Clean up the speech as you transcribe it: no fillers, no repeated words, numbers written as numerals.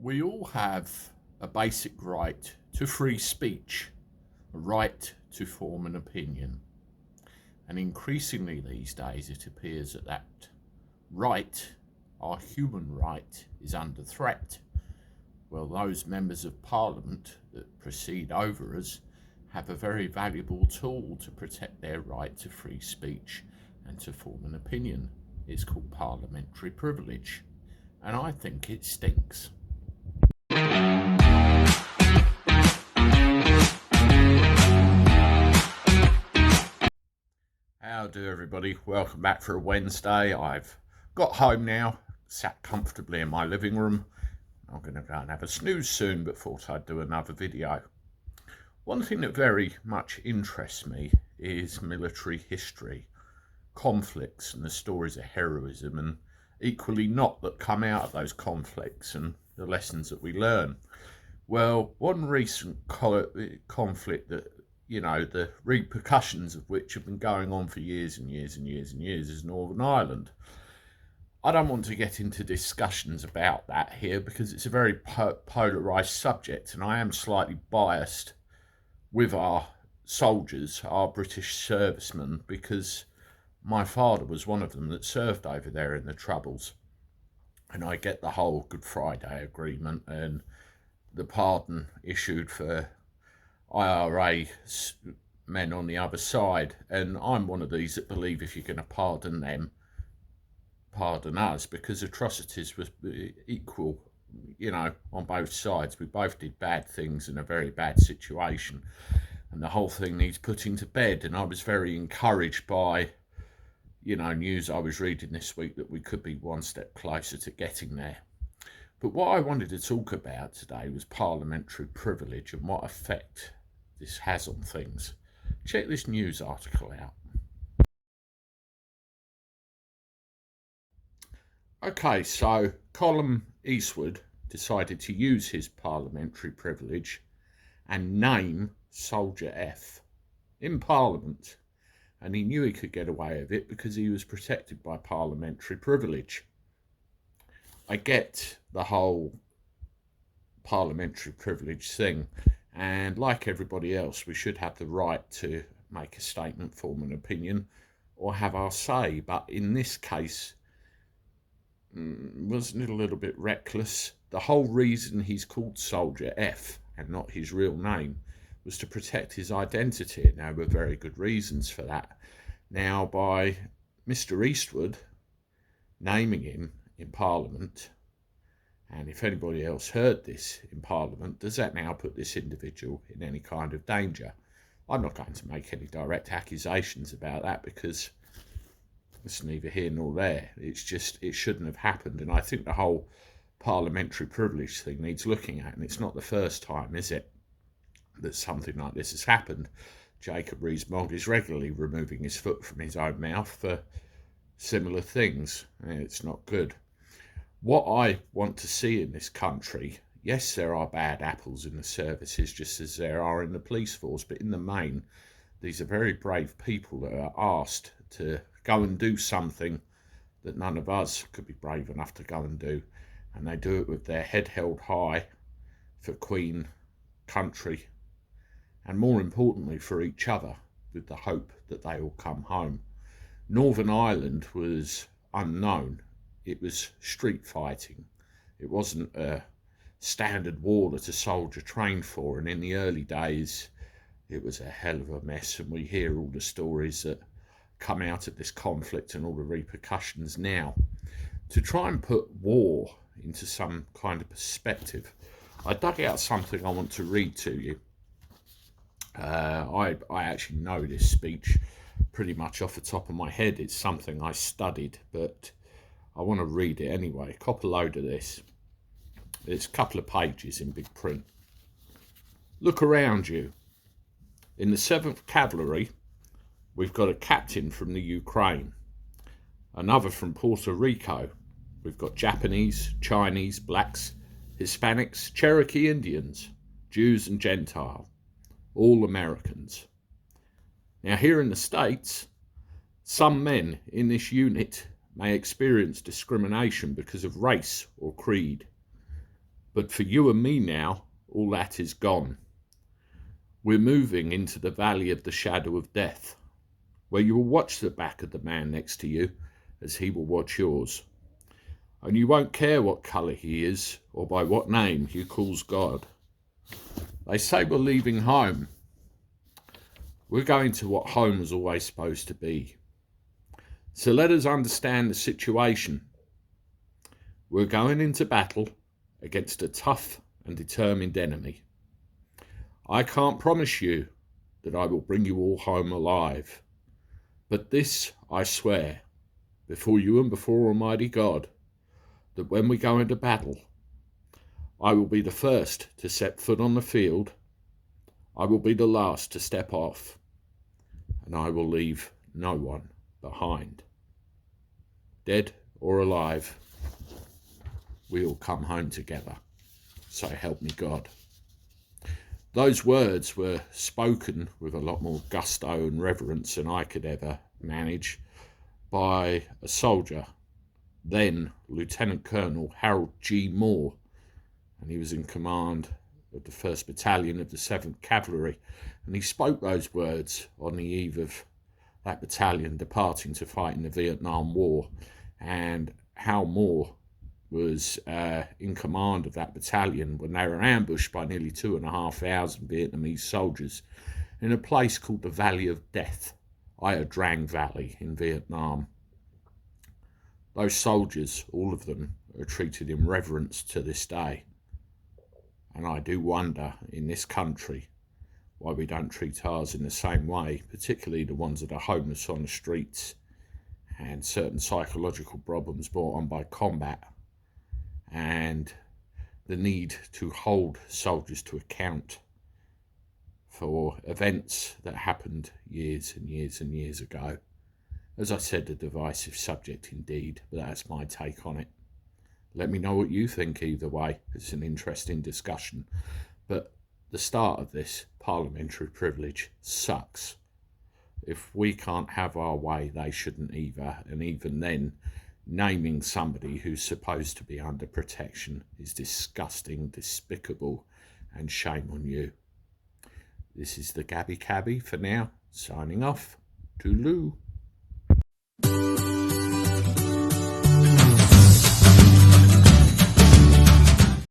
We all have a basic right to free speech, a right to form an opinion. And increasingly these days it appears that right, our human right, is under threat. Well, those members of Parliament that proceed over us have a very valuable tool to protect their right to free speech and to form an opinion. It's called Parliamentary Privilege, and I think it stinks. How do everybody? Welcome back for a Wednesday. I've got home now, sat comfortably in my living room. I'm going to go and have a snooze soon, but thought I'd do another video. One thing that very much interests me is military history, conflicts and the stories of heroism, and equally not that come out of those conflicts and the lessons that we learn. Well, one recent conflict that, the repercussions of which have been going on for years and years and years and years is Northern Ireland. I don't want to get into discussions about that here because it's a very polarised subject, and I am slightly biased with our soldiers, our British servicemen, because my father was one of them that served over there in the Troubles. And I get the whole Good Friday Agreement and the pardon issued for IRA men on the other side. And I'm one of these that believe if you're going to pardon them, pardon us, because atrocities were equal, on both sides. We both did bad things in a very bad situation, and the whole thing needs putting to bed. And I was very encouraged by, news I was reading this week that we could be one step closer to getting there. But what I wanted to talk about today was parliamentary privilege and what effect this has on things. Check this news article out. Okay, so Colin Eastwood decided to use his parliamentary privilege and name Soldier F in Parliament. And he knew he could get away with it because he was protected by parliamentary privilege. I get the whole parliamentary privilege thing, and like everybody else, we should have the right to make a statement, form an opinion, or have our say. But in this case, wasn't it a little bit reckless? The whole reason he's called Soldier F and not his real name was to protect his identity, and there were very good reasons for that. Now, by Mr. Eastwood naming him in Parliament, and if anybody else heard this in Parliament, does that now put this individual in any kind of danger? I'm not going to make any direct accusations about that because it's neither here nor there. It's just, it shouldn't have happened. And I think the whole parliamentary privilege thing needs looking at, and it's not the first time, is it, that something like this has happened. Jacob Rees-Mogg is regularly removing his foot from his own mouth for similar things. It's not good. What I want to see in this country, yes, there are bad apples in the services just as there are in the police force, but in the main, these are very brave people that are asked to go and do something that none of us could be brave enough to go and do. And they do it with their head held high for Queen, country, and more importantly for each other, with the hope that they will come home. Northern Ireland was unknown. It was street fighting. It wasn't a standard war that a soldier trained for. And in the early days, it was a hell of a mess. And we hear all the stories that come out of this conflict and all the repercussions now. To try and put war into some kind of perspective, I dug out something I want to read to you. I actually know this speech pretty much off the top of my head. It's something I studied, but I want to read it anyway. Cop a load of this. It's a couple of pages in big print. Look around you. In the 7th Cavalry, we've got a captain from the Ukraine, another from Puerto Rico. We've got Japanese, Chinese, blacks, Hispanics, Cherokee Indians, Jews and Gentile, all Americans. Now here in the States, some men in this unit may experience discrimination because of race or creed. But for you and me now, all that is gone. We're moving into the valley of the shadow of death, where you will watch the back of the man next to you as he will watch yours. And you won't care what colour he is or by what name he calls God. They say we're leaving home. We're going to what home was always supposed to be. So let us understand the situation. We're going into battle against a tough and determined enemy. I can't promise you that I will bring you all home alive. But this I swear, before you and before Almighty God, that when we go into battle, I will be the first to set foot on the field, I will be the last to step off, and I will leave no one behind. Dead or alive, we all come home together, so help me God. Those words were spoken with a lot more gusto and reverence than I could ever manage by a soldier, then Lieutenant Colonel Harold G. Moore, and he was in command of the 1st Battalion of the 7th Cavalry, and he spoke those words on the eve of that battalion departing to fight in the Vietnam War, and how Moore was in command of that battalion when they were ambushed by nearly 2,500 Vietnamese soldiers in a place called the Valley of Death, Ia Drang Valley in Vietnam. Those soldiers, all of them, are treated in reverence to this day. And I do wonder in this country why we don't treat ours in the same way, particularly the ones that are homeless on the streets and certain psychological problems brought on by combat, and the need to hold soldiers to account for events that happened years and years and years ago. As I said, a divisive subject indeed, but that's my take on it. Let me know what you think either way. It's an interesting discussion. But the start of this parliamentary privilege sucks. If we can't have our way, they shouldn't either. And even then, naming somebody who's supposed to be under protection is disgusting, despicable, and shame on you. This is the Cabby for now, signing off. Toodaloo.